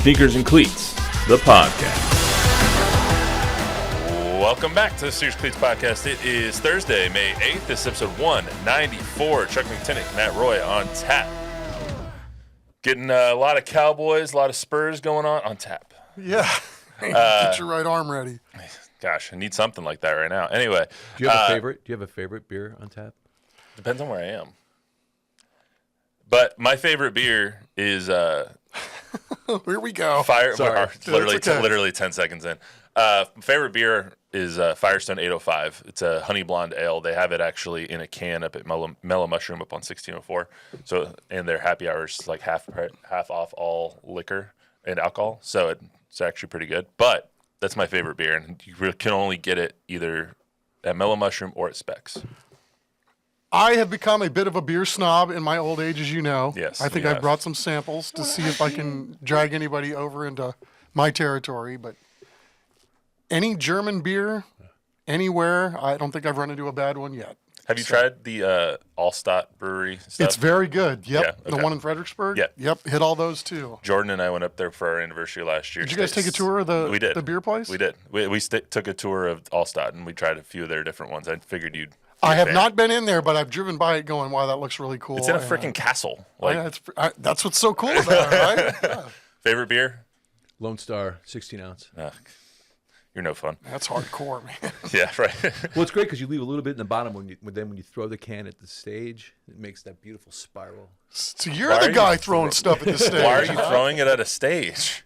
Sneakers and Cleats, the podcast. Welcome back to the Sneakers and Cleats podcast. It is Thursday, May 8th. This is episode 194. Chuck Miketinac, Matt Roy on tap. Getting a lot of Cowboys, a lot of Spurs going on tap. Yeah. Get your right arm ready. Gosh, I need something like that right now. Anyway. Do you have a favorite? Do you have a favorite beer on tap? Depends on where I am. But my favorite beer is here we go. Literally 10 seconds in. Favorite beer is Firestone 805. It's a honey blonde ale. They have it actually in a can up at Mellow Mushroom up on 1604. So, and their happy hours like half off all liquor and alcohol. So it's actually pretty good. But that's my favorite beer, and you can only get it either at Mellow Mushroom or at Specs. I have become a bit of a beer snob in my old age, as you know. Yes, I think I've brought some samples to see if I can drag anybody over into my territory. But any German beer, anywhere, I don't think I've run into a bad one yet. Have you tried the Allstott brewery stuff? It's very good. Yep. Yeah, okay. The one in Fredericksburg? Yeah. Yep. Hit all those too. Jordan and I went up there for our anniversary last year. Did you guys take a tour of the beer place? We did. We took a tour of Allstott, and we tried a few of their different ones. I figured you'd... I have not been in there, but I've driven by it going, wow, that looks really cool. It's in a freaking castle. That's what's so cool about it, right? Yeah. Favorite beer? Lone Star, 16 ounce. You're no fun. That's hardcore, man. Yeah, right. Well, it's great because you leave a little bit in the bottom when you throw the can at the stage, it makes that beautiful spiral. So you're the guy throwing stuff at the stage. Why are you throwing it at a stage?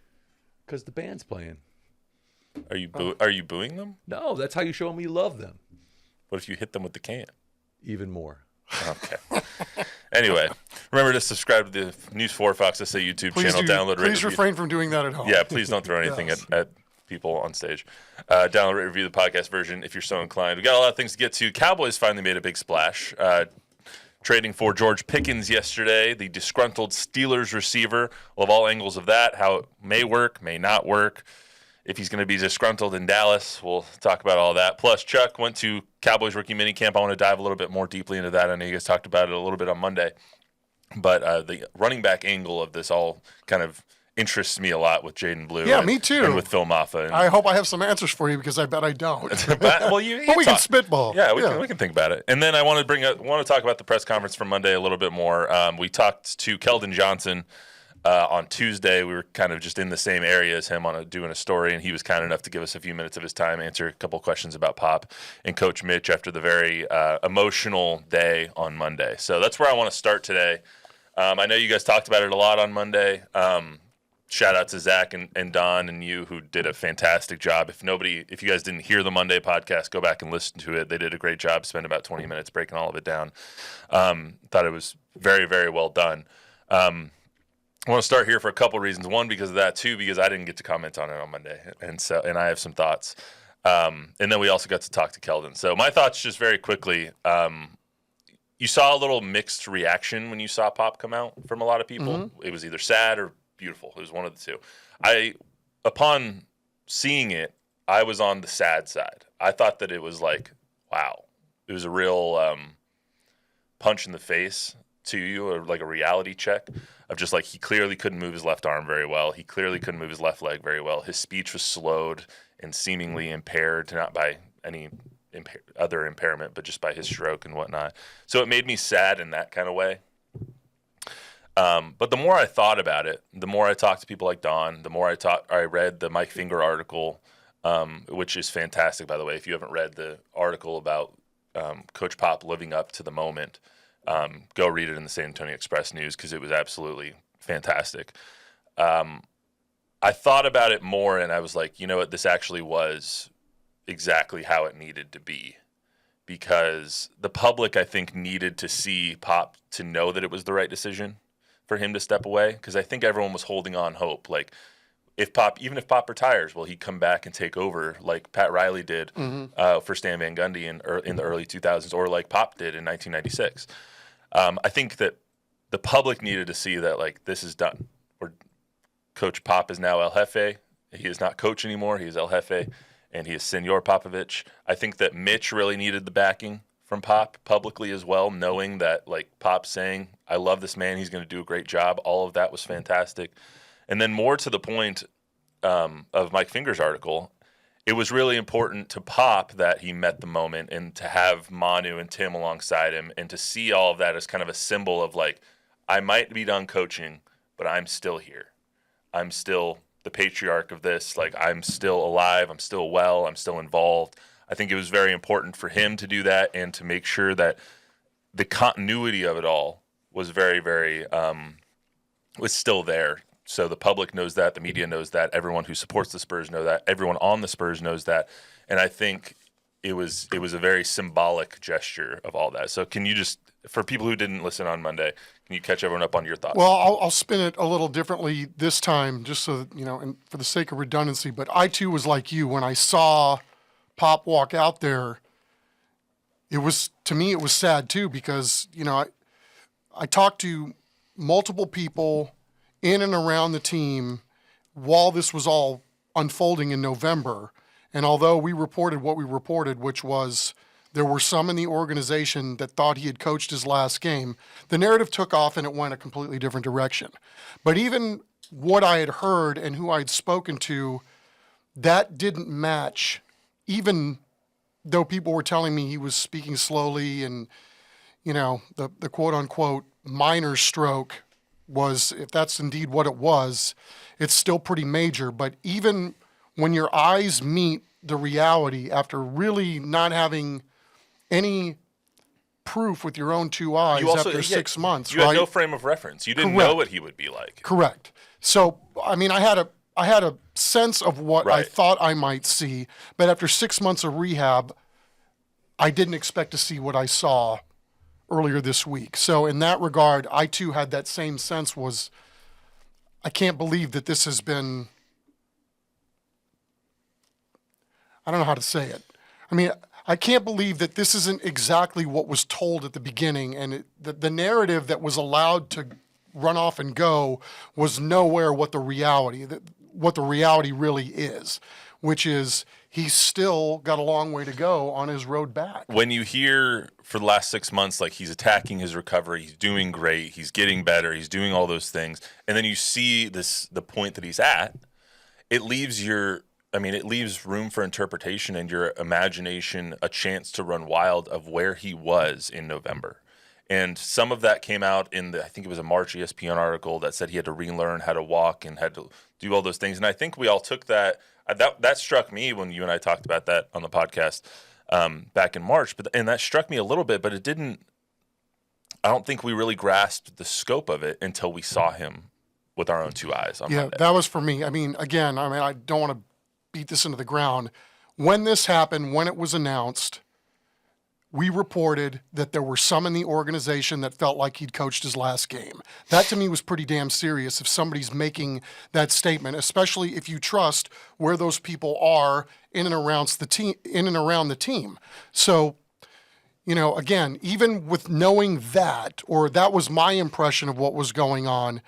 Because the band's playing. Are you booing them? No, that's how you show them you love them. What if you hit them with the can? Even more. Okay. Anyway, remember to subscribe to the News 4 Fox SA YouTube channel. Please refrain from doing that at home. Yeah, please don't throw anything at people on stage. Download, rate, review the podcast version if you're so inclined. We got a lot of things to get to. Cowboys finally made a big splash, trading for George Pickens yesterday, the disgruntled Steelers receiver. We'll have all angles of that, how it may work, may not work. If he's going to be disgruntled in Dallas, we'll talk about all that. Plus, Chuck went to Cowboys rookie minicamp. I want to dive a little bit more deeply into that. I know you guys talked about it a little bit on Monday. But the running back angle of this all kind of interests me a lot with Jaydon Blue. Yeah, me too. And with Phil Maffa. I hope I have some answers for you because I bet I don't. Well, but we can spitball. Yeah, we can think about it. And then I want to talk about the press conference from Monday a little bit more. We talked to Keldon Johnson on Tuesday. We were kind of just in the same area as him doing a story, and he was kind enough to give us a few minutes of his time, answer a couple questions about Pop and Coach Mitch after the very emotional day on Monday. So that's where I want to start today. I know you guys talked about it a lot on Monday. Shout out to Zach and Don and you who did a fantastic job. If you guys didn't hear the Monday podcast, go back and listen to it. They did a great job, spent about 20 minutes breaking all of it down. Thought it was very, very well done. I want to start here for a couple reasons. One, because of that. Two, because I didn't get to comment on it on Monday, and I have some thoughts. And then we also got to talk to Keldon. So my thoughts, just very quickly. You saw a little mixed reaction when you saw Pop come out from a lot of people. Mm-hmm. It was either sad or beautiful. It was one of the two. Upon seeing it, I was on the sad side. I thought that it was like, wow, it was a real punch in the face to you, or like a reality check of just like he clearly couldn't move his left arm very well. He clearly couldn't move his left leg very well. His speech was slowed and seemingly impaired, not by any other impairment, but just by his stroke and whatnot. So it made me sad in that kind of way. But the more I thought about it, the more I talked to people like Don, the more I read the Mike Finger article, which is fantastic, by the way. If you haven't read the article about Coach Pop living up to the moment, go read it in the San Antonio Express News because it was absolutely fantastic. I thought about it more, and I was like, you know what, this actually was exactly how it needed to be, because the public, I think, needed to see Pop to know that it was the right decision for him to step away, because I think everyone was holding on hope. Like, even if Pop retires, will he come back and take over like Pat Riley did for Stan Van Gundy in the early 2000s, or like Pop did in 1996? I think that the public needed to see that, like, this is done. Coach Pop is now El Jefe. He is not coach anymore. He is El Jefe, and he is Senor Popovich. I think that Mitch really needed the backing from Pop publicly as well, knowing that, like, Pop saying, I love this man, he's going to do a great job. All of that was fantastic. And then more to the point of Mike Finger's article, it was really important to Pop that he met the moment and to have Manu and Tim alongside him and to see all of that as kind of a symbol of like, I might be done coaching, but I'm still here. I'm still the patriarch of this. Like, I'm still alive. I'm still well. I'm still involved. I think it was very important for him to do that and to make sure that the continuity of it all was very, very, was still there. So the public knows that, the media knows that, everyone who supports the Spurs know that, everyone on the Spurs knows that. And I think it was a very symbolic gesture of all that. So can you just, for people who didn't listen on Monday, can you catch everyone up on your thoughts? Well, I'll spin it a little differently this time, just so that, and for the sake of redundancy. But I too was like you when I saw Pop walk out there. To me, it was sad too because I talked to multiple people in and around the team while this was all unfolding in November. And although we reported what we reported, which was there were some in the organization that thought he had coached his last game, the narrative took off and it went a completely different direction. But even what I had heard and who I had spoken to, that didn't match, even though people were telling me he was speaking slowly and, the quote-unquote minor stroke was, if that's indeed what it was, it's still pretty major. But even when your eyes meet the reality after really not having any proof with your own two eyes after 6 months, you had no frame of reference. You didn't know what he would be like. Correct. So, I mean, I had a sense of what I thought I might see, but after 6 months of rehab, I didn't expect to see what I saw earlier this week. So in that regard, I too had that same sense was, I can't believe that this has been, I don't know how to say it. I mean, I can't believe that this isn't exactly what was told at the beginning, and the narrative that was allowed to run off and go was nowhere what the reality really is, which is he's still got a long way to go on his road back. When you hear for the last 6 months, like he's attacking his recovery, he's doing great, he's getting better, he's doing all those things, and then you see the point that he's at, it leaves room for interpretation and your imagination a chance to run wild of where he was in November. And some of that came out in I think it was a March ESPN article that said he had to relearn how to walk and had to do all those things. And I think we all took that struck me when you and I talked about that on the podcast back in March. And that struck me a little bit, but it didn't. I don't think we really grasped the scope of it until we saw him with our own two eyes on Monday. That was for me. I mean, again, I don't want to beat this into the ground. When this happened, when it was announced, we reported that there were some in the organization that felt like he'd coached his last game. That to me was pretty damn serious if somebody's making that statement, especially if you trust where those people are in and around the team. So, again, even with knowing that, or that was my impression of what was going on,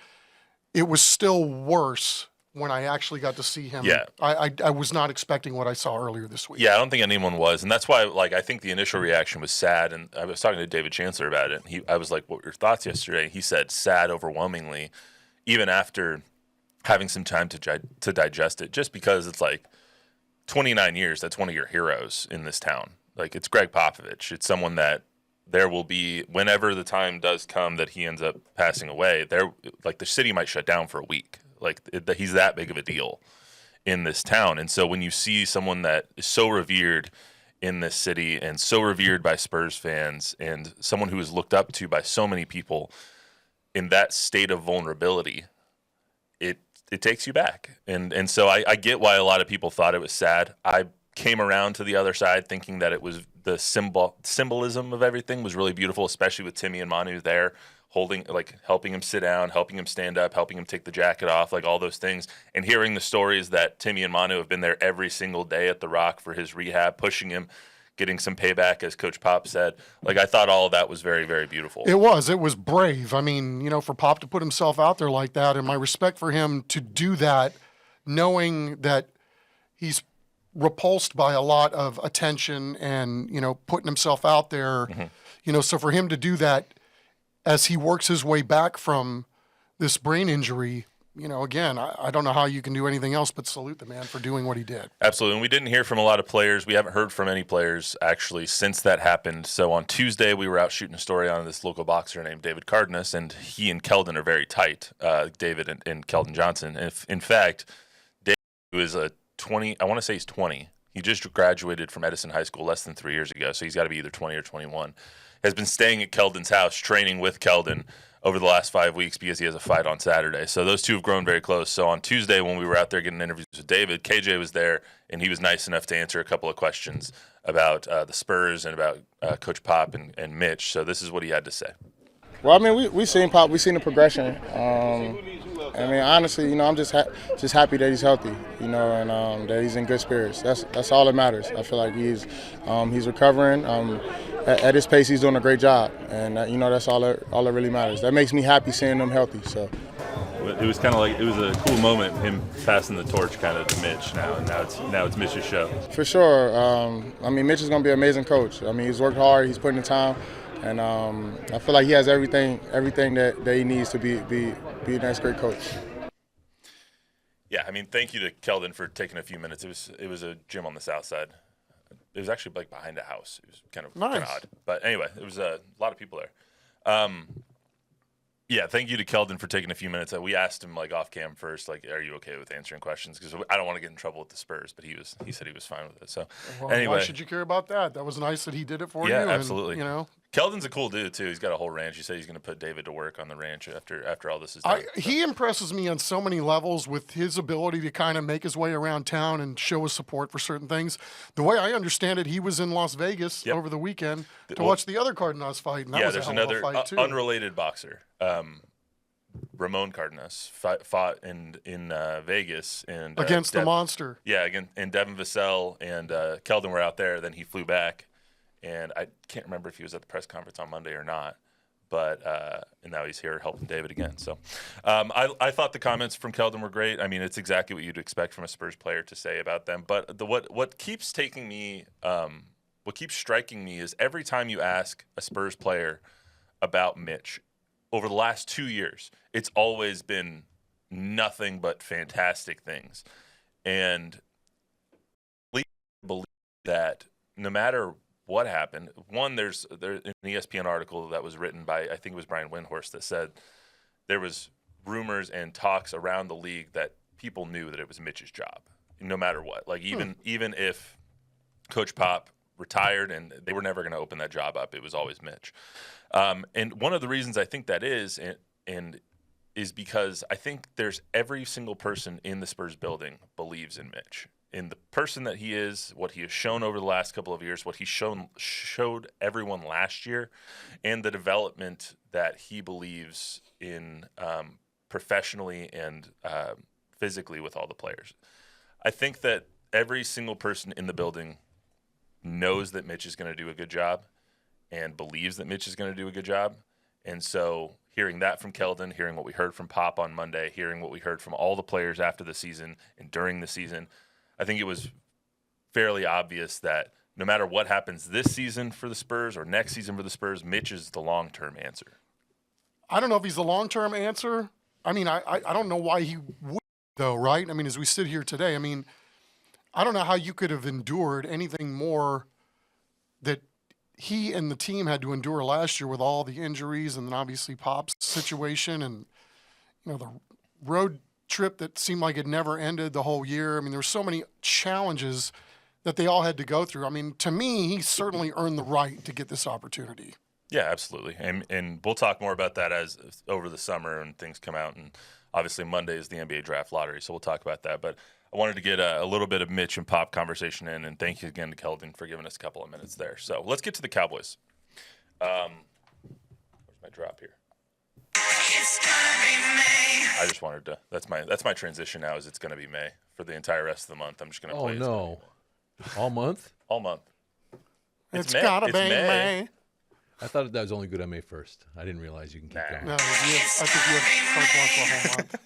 it was still worse when I actually got to see him. Yeah. I was not expecting what I saw earlier this week. Yeah, I don't think anyone was. And that's why, I think the initial reaction was sad. And I was talking to David Chancellor about it. And I was like, what were your thoughts yesterday? He said sad overwhelmingly, even after having some time to digest it, just because it's 29 years, that's one of your heroes in this town. It's Greg Popovich. It's someone that there will be, whenever the time does come that he ends up passing away, the city might shut down for a week. He's that big of a deal in this town. And so when you see someone that is so revered in this city and so revered by Spurs fans and someone who is looked up to by so many people in that state of vulnerability, it takes you back. And so I get why a lot of people thought it was sad. I came around to the other side thinking that it was the symbolism of everything was really beautiful, especially with Timmy and Manu there, helping him sit down, helping him stand up, helping him take the jacket off, all those things. And hearing the stories that Timmy and Manu have been there every single day at the Rock for his rehab, pushing him, getting some payback, as Coach Pop said. I thought all of that was very, very beautiful. It was brave. I mean, for Pop to put himself out there like that, and my respect for him to do that, knowing that he's repulsed by a lot of attention and, putting himself out there, so for him to do that, as he works his way back from this brain injury, again, I don't know how you can do anything else but salute the man for doing what he did. Absolutely. And we didn't hear from a lot of players. We haven't heard from any players, actually, since that happened. So on Tuesday, we were out shooting a story on this local boxer named David Cardenas, and he and Keldon are very tight, David and Keldon Johnson. In fact, David, who is a 20, I want to say he's 20. He just graduated from Edison High School less than 3 years ago, so he's got to be either 20 or 21. Has been staying at Keldon's house, training with Keldon over the last 5 weeks because he has a fight on Saturday. So those two have grown very close. So on Tuesday when we were out there getting interviews with David, KJ was there, and he was nice enough to answer a couple of questions about the Spurs and about Coach Pop and Mitch. So this is what he had to say. Well, I mean, we seen Pop, we seen the progression. I mean, honestly, I'm just happy that he's healthy, and that he's in good spirits. That's all that matters. I feel like he's recovering. At his pace, he's doing a great job, and that's all that really matters. That makes me happy seeing him healthy. So it was kind of like, it was a cool moment, him passing the torch kind of to Mitch now, and now it's Mitch's show. For sure. I mean, Mitch is going to be an amazing coach. I mean, he's worked hard, he's putting the time, and I feel like he has everything that he needs to be a nice, great coach. Yeah, I mean, thank you to Keldon for taking a few minutes. It was a gym on the south side. It was actually like behind a house. It was kind of odd. But anyway, it was a lot of people there. Yeah, thank you to Keldon for taking a few minutes. We asked him like off cam first, like, are you okay with answering questions? Because I don't want to get in trouble with the Spurs, but he said he was fine with it. So anyway, why should you care about that? That was nice that he did it for you. Yeah, absolutely. And, Keldon's a cool dude too. He's got a whole ranch. He said he's going to put David to work on the ranch after all this is done. He impresses me on so many levels with his ability to kind of make his way around town and show his support for certain things. The way I understand it, he was in Las Vegas over the weekend to watch the other Cardenas fight. And that was there's a hell of a another fight too. unrelated boxer. Ramon Cardenas fought in Vegas and against the monster. Yeah, again, and Devin Vassell and Keldon were out there. Then he flew back, and I can't remember if he was at the press conference on Monday or not. But and now he's here helping David again. So I thought the comments from Keldon were great. I mean, it's exactly what you'd expect from a Spurs player to say about them. But what keeps taking me, what keeps striking me is every time you ask a Spurs player about Mitch over the last 2 years, it's always been nothing but fantastic things. And I believe that no matter what happened, there's an ESPN article that was written by, I think it was Brian Windhorst, that said there was rumors and talks around the league that people knew that it was Mitch's job, no matter what. Like even if Coach Pop retired and they were never going to open that job up, it was always Mitch. And one of the reasons I think that is because I think there's every single person in the Spurs building believes in Mitch, in the person that he is, what he has shown over the last couple of years, what he showed everyone last year, and the development that he believes in professionally and physically with all the players. I think that every single person in the building knows that Mitch is going to do a good job and believes that Mitch is going to do a good job. And so hearing that from Keldon, hearing what we heard from Pop on Monday, hearing what we heard from all the players after the season and during the season, I think it was fairly obvious that no matter what happens this season for the Spurs or next season for the Spurs, Mitch is the long-term answer. I don't know if he's the long-term answer. I mean, I don't know why he would, though, right? I mean, as we sit here today, I mean, I don't know how you could have endured anything more that he and the team had to endure last year with all the injuries and then obviously Pop's situation and, the road trip that seemed like it never ended the whole year. I mean, there were so many challenges that they all had to go through. I mean, to me, he certainly earned the right to get this opportunity. Yeah, absolutely. And we'll talk more about that as over the summer and things come out. And obviously Monday is the NBA draft lottery, so we'll talk about that. But I wanted to get a little bit of Mitch and Pop conversation in, and thank you again to Keldon for giving us a couple of minutes there. So let's get to the Cowboys. Where's my drop here? I just wanted to. That's my transition now. Is it's going to be May for the entire rest of the month. I'm just going to play. Oh no, all month? All month. It's gotta be May. I thought that was only good on May 1st. I didn't realize you can keep going. No, I think you have carte blanche for a whole month.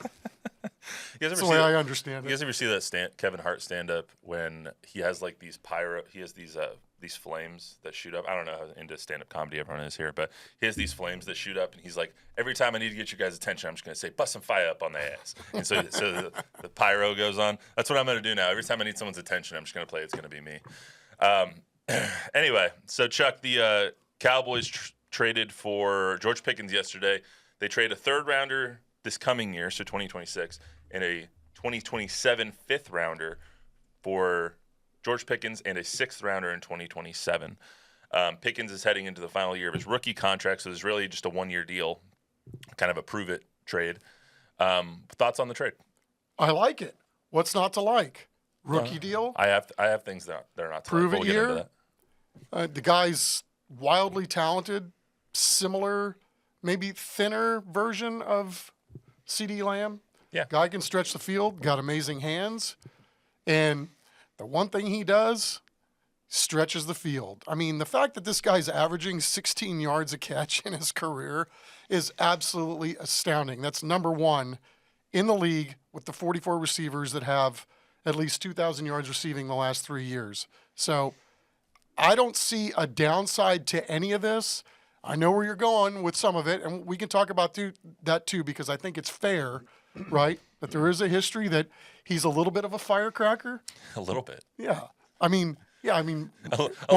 That's the way I understand it. You guys ever see that Kevin Hart stand up when he has like these these flames that shoot up. I don't know how into stand-up comedy everyone is here, but he has these flames that shoot up, and he's like, every time I need to get you guys' attention, I'm just going to say, bust some fire up on the ass. And so the pyro goes on. That's what I'm going to do now. Every time I need someone's attention, I'm just going to play It's Going to Be Me. Anyway, so Chuck, the Cowboys traded for George Pickens yesterday. They trade a third-rounder this coming year, so 2026, and a 2027 fifth-rounder for George Pickens and a sixth-rounder in 2027. Pickens is heading into the final year of his rookie contract, so there's really just a one-year deal, kind of a prove-it trade. Thoughts on the trade? I like it. What's not to like? Rookie deal? I have things that are not to Prove like, it but we'll get into year? that. The guy's wildly talented, similar, maybe thinner version of CeeDee Lamb. Yeah. Guy can stretch the field, got amazing hands, and the one thing he does, stretches the field. I mean, the fact that this guy's averaging 16 yards a catch in his career is absolutely astounding. That's number one in the league with the 44 receivers that have at least 2,000 yards receiving the last 3 years. So I don't see a downside to any of this. I know where you're going with some of it, and we can talk about that too, because I think it's fair, right? But there is a history that he's a little bit of a firecracker. A little bit. Yeah. I mean, when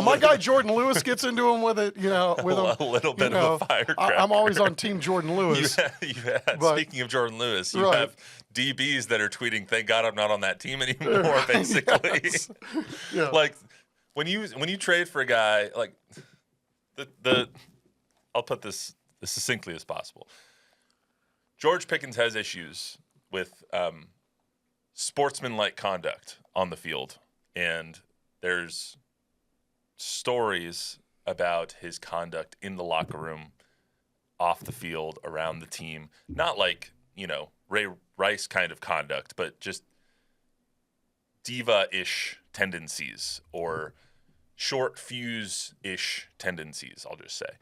my guy Jordan Lewis gets into him with it, with him, a little bit of a firecracker. I'm always on Team Jordan Lewis. Speaking of Jordan Lewis, you have DBs that are tweeting, "Thank God I'm not on that team anymore." Basically, Yes. Yeah. like when you trade for a guy like I'll put this as succinctly as possible. George Pickens has issues with sportsmanlike conduct on the field, and there's stories about his conduct in the locker room, off the field, around the team. Not like, Ray Rice kind of conduct, but just diva-ish tendencies or short fuse-ish tendencies, I'll just say.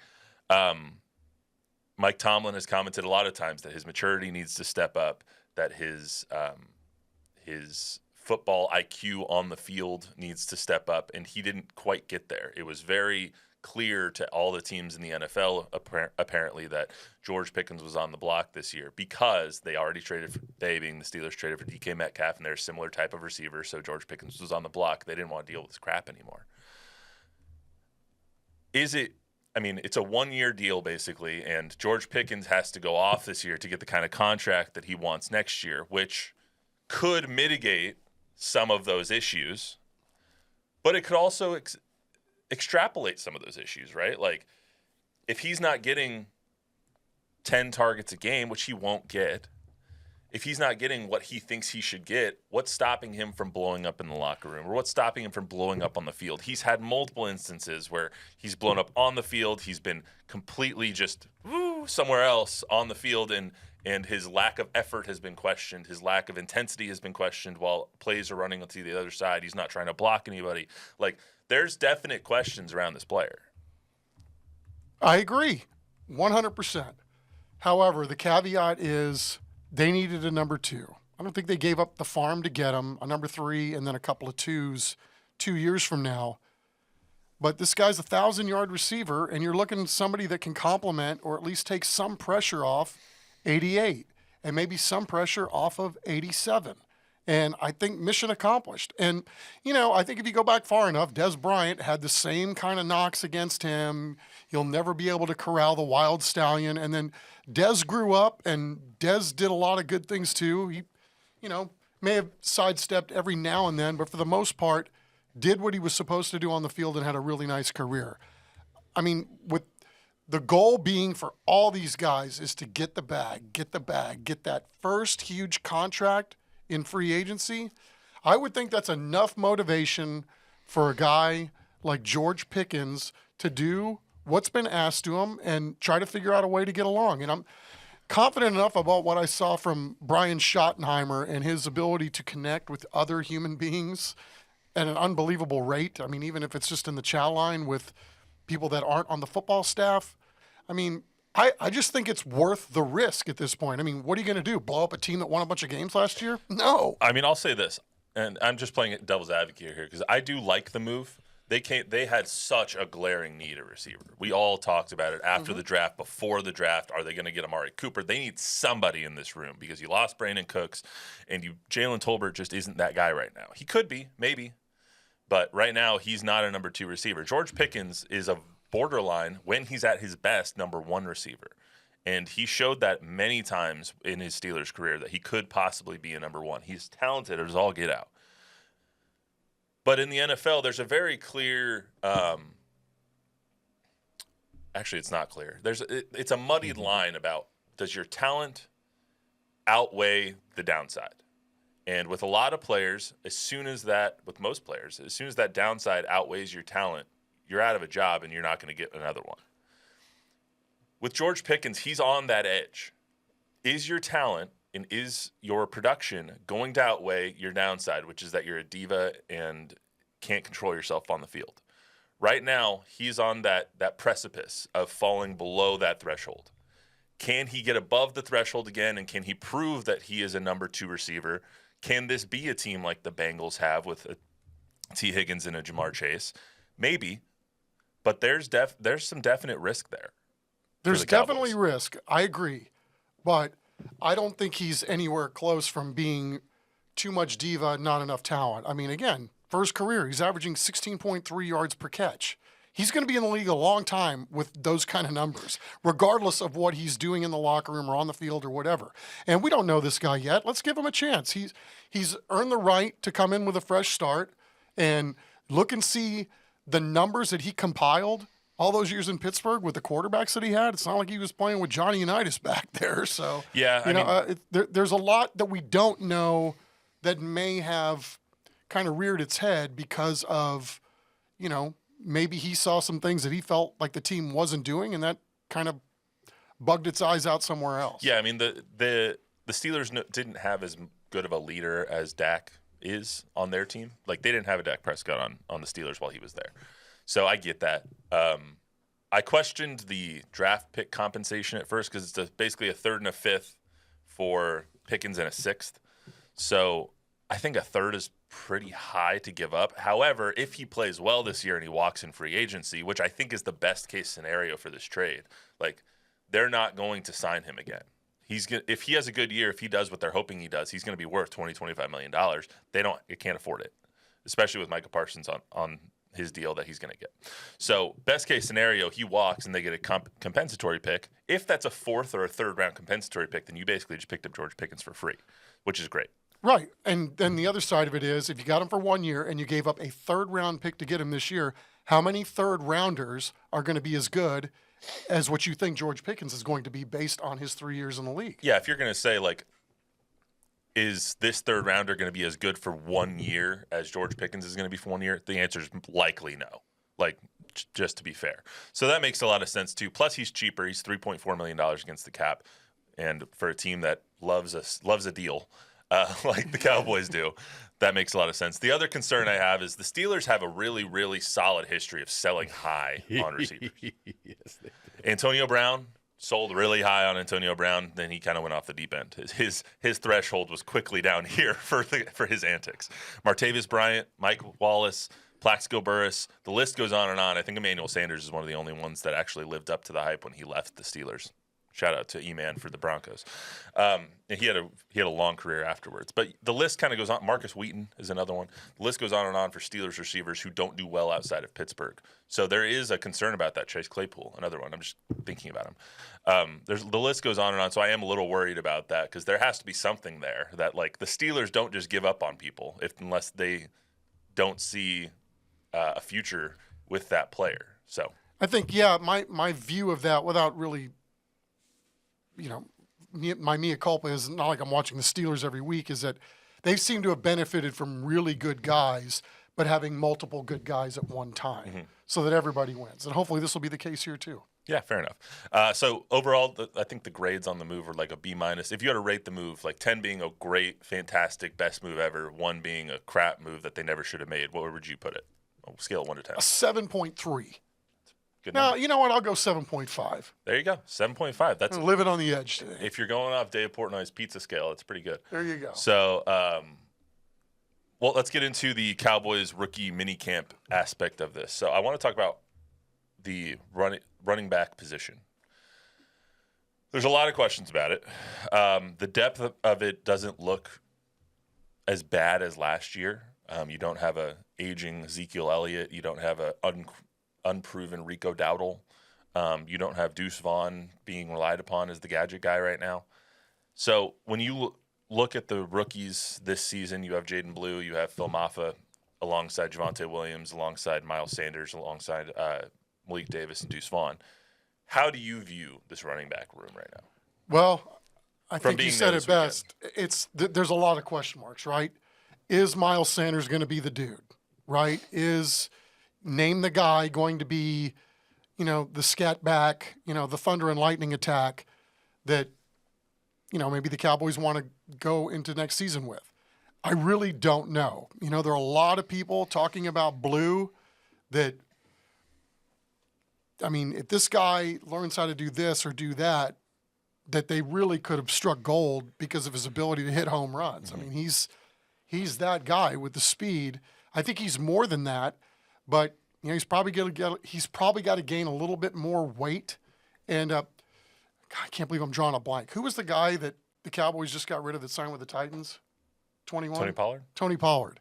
Mike Tomlin has commented a lot of times that his maturity needs to step up, that his football IQ on the field needs to step up, and he didn't quite get there. It was very clear to all the teams in the NFL, apparently, that George Pickens was on the block this year because they already being the Steelers, traded for DK Metcalf, and they're a similar type of receiver, so George Pickens was on the block. They didn't want to deal with this crap anymore. It's a one-year deal, basically, and George Pickens has to go off this year to get the kind of contract that he wants next year, which could mitigate some of those issues, but it could also extrapolate some of those issues, right? Like, if he's not getting 10 targets a game, which he won't get, if he's not getting what he thinks he should get, what's stopping him from blowing up in the locker room, or what's stopping him from blowing up on the field? He's had multiple instances where he's blown up on the field. He's been completely just somewhere else on the field, and his lack of effort has been questioned. His lack of intensity has been questioned while plays are running to the other side. He's not trying to block anybody. Like, there's definite questions around this player. I agree, 100%. However, the caveat is they needed a number two. I don't think they gave up the farm to get him, a number three, and then a couple of twos 2 years from now. But this guy's a 1,000-yard receiver, and you're looking at somebody that can complement or at least take some pressure off 88 and maybe some pressure off of 87. And I think mission accomplished. And, I think if you go back far enough, Des Bryant had the same kind of knocks against him. You'll never be able to corral the wild stallion. And then Des grew up, and Des did a lot of good things too. He, may have sidestepped every now and then, but for the most part, did what he was supposed to do on the field and had a really nice career. I mean, with the goal being for all these guys is to get the bag, get that first huge contract in free agency. I would think that's enough motivation for a guy like George Pickens to do what's been asked to him and try to figure out a way to get along. And I'm confident enough about what I saw from Brian Schottenheimer and his ability to connect with other human beings at an unbelievable rate. I mean, even if it's just in the chow line with people that aren't on the football staff. I mean, I just think it's worth the risk at this point. I mean, what are you going to do? Blow up a team that won a bunch of games last year? No. I mean, I'll say this, and I'm just playing devil's advocate here because I do like the move. They had such a glaring need at receiver. We all talked about it after the draft, before the draft. Are they going to get Amari Cooper? They need somebody in this room because you lost Brandon Cooks, and Jalen Tolbert just isn't that guy right now. He could be, maybe, but right now he's not a number 2 receiver. George Pickens is a borderline, when he's at his best, number 1 receiver. And he showed that many times in his Steelers career that he could possibly be a number 1. He's talented as all get out. But in the NFL, there's a very clear actually, it's not clear. It's a muddied line about, does your talent outweigh the downside? And with a lot of players, with most players, as soon as that downside outweighs your talent, you're out of a job and you're not going to get another one. With George Pickens, he's on that edge. Is your talent and is your production going to outweigh your downside, which is that you're a diva and can't control yourself on the field? Right now, he's on that precipice of falling below that threshold. Can he get above the threshold again, and can he prove that he is a number 2 receiver? Can this be a team like the Bengals have with a T. Higgins and a Jamar Chase? Maybe, but there's some definite risk there. There's definitely risk. I agree, but I don't think he's anywhere close from being too much diva, not enough talent. I mean, again, for his career, he's averaging 16.3 yards per catch. He's going to be in the league a long time with those kind of numbers, regardless of what he's doing in the locker room or on the field or whatever. And we don't know this guy yet. Let's give him a chance. He's earned the right to come in with a fresh start and look and see the numbers that he compiled all those years in Pittsburgh with the quarterbacks that he had. It's not like he was playing with Johnny Unitas back there. So, yeah, there's a lot that we don't know that may have kind of reared its head because of, maybe he saw some things that he felt like the team wasn't doing, and that kind of bugged its eyes out somewhere else. Yeah, I mean, the Steelers didn't have as good of a leader as Dak is on their team. Like, they didn't have a Dak Prescott on the Steelers while he was there. So I get that. I questioned the draft pick compensation at first because it's basically a 3rd and a 5th for Pickens and a 6th. So I think a 3rd is pretty high to give up. However, if he plays well this year and he walks in free agency, which I think is the best case scenario for this trade, like, they're not going to sign him again. If he has a good year, if he does what they're hoping he does, he's going to be worth $20-25 million. They can't afford it, especially with Micah Parsons on his deal that he's going to get. So best case scenario, he walks and they get a compensatory pick. If that's a 4th or a 3rd round compensatory pick, then you basically just picked up George Pickens for free, which is great. Right. And then the other side of it is, if you got him for 1 year and you gave up a 3rd round pick to get him this year, how many 3rd rounders are going to be as good as what you think George Pickens is going to be based on his 3 years in the league? Yeah, if you're going to say, like, is this 3rd rounder going to be as good for 1 year as George Pickens is going to be for 1 year? The answer is likely no, like, just to be fair. So that makes a lot of sense, too. Plus, he's cheaper. He's $3.4 million against the cap. And for a team that loves a deal, like the Cowboys do, that makes a lot of sense. The other concern I have is the Steelers have a really, really solid history of selling high on receivers. Yes, they do. Antonio Brown sold really high on Antonio Brown, then he kind of went off the deep end. His threshold was quickly down here for his antics. Martavis Bryant, Mike Wallace, Plaxico Burress, the list goes on and on. I think Emmanuel Sanders is one of the only ones that actually lived up to the hype when he left the Steelers. Shout out to E-Man for the Broncos. And he had a long career afterwards. But the list kind of goes on. Marcus Wheaton is another one. The list goes on and on for Steelers receivers who don't do well outside of Pittsburgh. So there is a concern about that. Chase Claypool, another one. I'm just thinking about him. The list goes on and on. So I am a little worried about that because there has to be something there that, like, the Steelers don't just give up on people unless they don't see a future with that player. So I think, yeah, my view of that, without really, my mea culpa is not like I'm watching the Steelers every week, is that they seem to have benefited from really good guys, but having multiple good guys at one time so that everybody wins. And hopefully this will be the case here too. Yeah, fair enough. So overall, I think the grades on the move are like a B-. If you had to rate the move, like 10 being a great, fantastic, best move ever, 1 being a crap move that they never should have made, where would you put it? Scale of 1 to 10. A 7.3. Good Now, number. you know what? I'll go 7.5. There you go. 7.5. That's I'm living on the edge today. if you're going off Dave Portnoy's pizza scale, it's pretty good. There you go. So Well, let's get into the Cowboys rookie minicamp aspect of this. So I want to talk about the running back position. There's a lot of questions about it. The depth of it doesn't look as bad as last year. You don't have a aging Ezekiel Elliott. You don't have a unproven Rico Dowdle. You don't have Deuce Vaughn being relied upon as the gadget guy right now. So when you look at the rookies this season, you have Jaydon Blue, you have Phil Maffa alongside Javonte Williams, alongside Miles Sanders, alongside Malik Davis and Deuce Vaughn. How do you view this running back room right now? Well, I From think you being said there it this best. There's a lot of question marks, right? Is Miles Sanders going to be the dude, right? Is name the guy going to be, the scat back, the thunder and lightning attack that, maybe the Cowboys want to go into next season with? I really don't know. There are a lot of people talking about Blue that, if this guy learns how to do this or do that, that they really could have struck gold because of his ability to hit home runs. Mm-hmm. He's that guy with the speed. I think he's more than that, but he's probably got to gain a little bit more weight. And God, I can't believe I'm drawing a blank. Who was the guy that the Cowboys just got rid of that signed with the Titans? 21? Tony Pollard? Tony Pollard.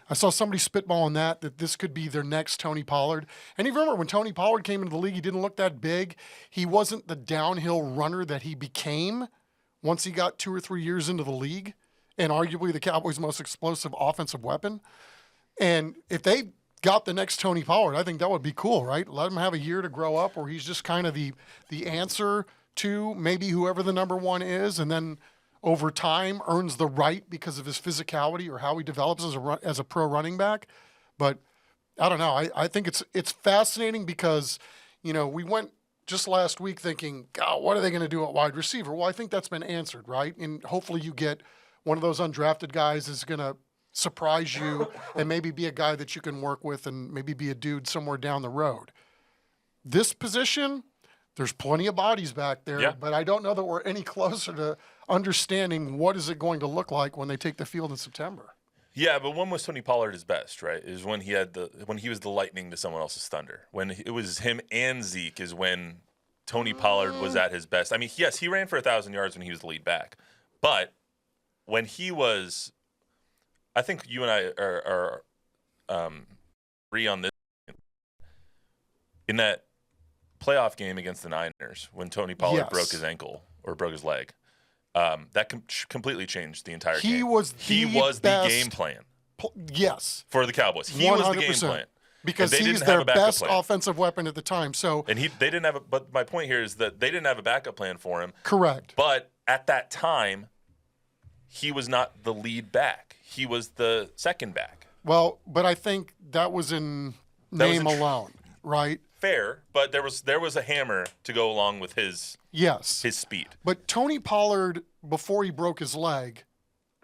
I saw somebody spitballing that this could be their next Tony Pollard. And you remember when Tony Pollard came into the league, he didn't look that big. He wasn't the downhill runner that he became once he got 2 or 3 years into the league, and arguably the Cowboys' most explosive offensive weapon. And if they got the next Tony Pollard, I think that would be cool, right? Let him have a year to grow up, or he's just kind of the answer to maybe whoever the number one is, and then over time earns the right because of his physicality or how he develops as a pro running back. But I don't know. I think it's fascinating because, we went just last week thinking, God, what are they going to do at wide receiver? Well, I think that's been answered, right? And hopefully you get one of those undrafted guys is going to surprise you and maybe be a guy that you can work with and maybe be a dude somewhere down the road. This position, there's plenty of bodies back there, but I don't know that we're any closer to understanding what is it going to look like when they take the field in September. Yeah, but when was Tony Pollard his best, right? Is when he was the lightning to someone else's thunder. When it was him and Zeke is when Tony Pollard was at his best. Yes, he ran for 1,000 yards when he was the lead back. But when he was, I think you and I are agree on this. In that playoff game against the Niners, when Tony Pollard broke his ankle or broke his leg, that completely changed the entire game. He was the game plan. Yes. For the Cowboys. He was the game plan. Because he's their best offensive weapon at the time. So they didn't have but my point here is that they didn't have a backup plan for him. Correct. But at that time, he was not the lead back. He was the second back. Well, but I think that was in name alone, right? Fair, but there was a hammer to go along with his speed. But Tony Pollard, before he broke his leg,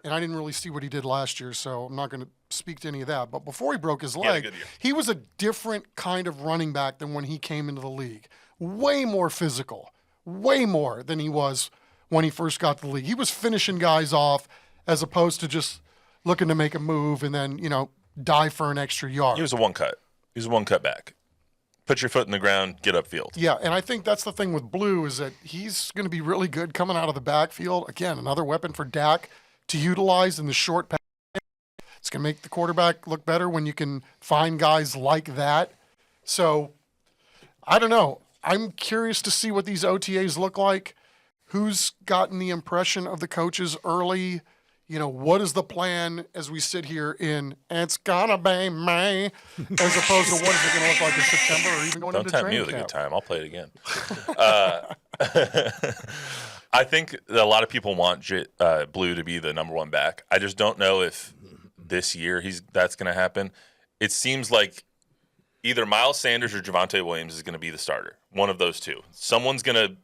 and I didn't really see what he did last year, so I'm not going to speak to any of that. But before he broke his leg, he was a different kind of running back than when he came into the league. Way more physical, way more than he was when he first got to the league. He was finishing guys off as opposed to just looking to make a move and then, die for an extra yard. He was a one cut. He was a one cut back. Put your foot in the ground, get upfield. Yeah, and I think that's the thing with Blue is that he's going to be really good coming out of the backfield. Again, another weapon for Dak to utilize in the short pass. It's going to make the quarterback look better when you can find guys like that. So, I don't know. I'm curious to see what these OTAs look like. Who's gotten the impression of the coaches early? What is the plan as we sit here in it's gonna be May, as opposed to what is it going to look like in September or even going into training camp? Don't tempt me with a good time. I'll play it again. I think a lot of people want Blue to be the number one back. I just don't know if this year that's going to happen. It seems like either Miles Sanders or Javonte Williams is going to be the starter. One of those two. Someone's going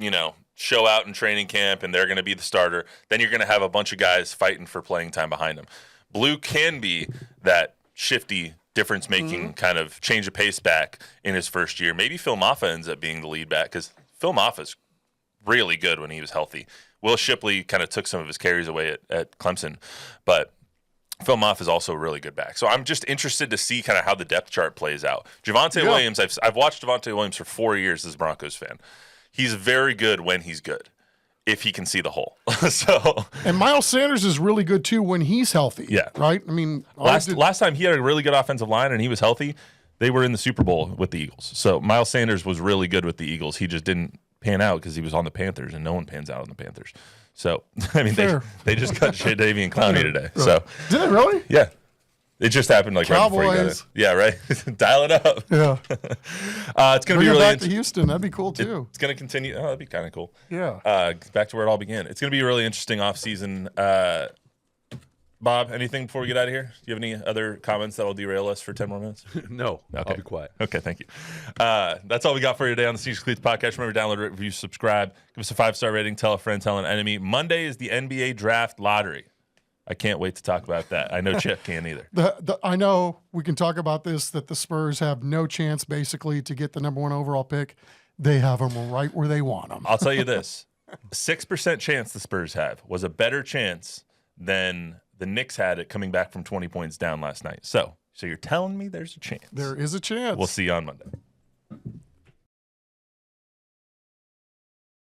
to, show out in training camp and they're going to be the starter. Then you're going to have a bunch of guys fighting for playing time behind them. Blue can be that shifty, difference-making kind of change of pace back in his first year. Maybe Phil Maffa ends up being the lead back because Phil Maffa's really good when he was healthy. Will Shipley kind of took some of his carries away at Clemson. But Phil Moff is also a really good back. So I'm just interested to see kind of how the depth chart plays out. Javonte Williams, I've watched Javonte Williams for 4 years as a Broncos fan. He's very good when he's good, if he can see the hole. And Miles Sanders is really good too when he's healthy. Yeah. Right? I mean, last time he had a really good offensive line and he was healthy, they were in the Super Bowl with the Eagles. So Miles Sanders was really good with the Eagles. He just didn't pan out because he was on the Panthers, and no one pans out on the Panthers. So, I mean, they just cut Davian Clowney today. So, did it really? yeah. It just happened like right before you got it. Cowboys. Yeah, right? Dial it up. Yeah. It's going to be Bring him really back to Houston. That'd be cool too. It's going to continue. Oh, that'd be kind of cool. Yeah. Back to where it all began. It's going to be a really interesting offseason. Bob, anything before we get out of here? Do you have any other comments that will derail us for 10 more minutes? No, Okay. I'll be quiet. Okay, thank you. That's all we got for you today on the Sneakers and Cleats podcast. Remember, download, rate, review, subscribe. Give us a 5-star rating. Tell a friend, tell an enemy. Monday is the NBA draft lottery. I can't wait to talk about that. I know Chip can't either. I know we can talk about this, that the Spurs have no chance basically to get the number 1 overall pick. They have them right where they want them. I'll tell you this. 6% chance the Spurs have was a better chance than the Knicks had it coming back from 20 points down last night. So you're telling me there's a chance. There is a chance. We'll see you on Monday.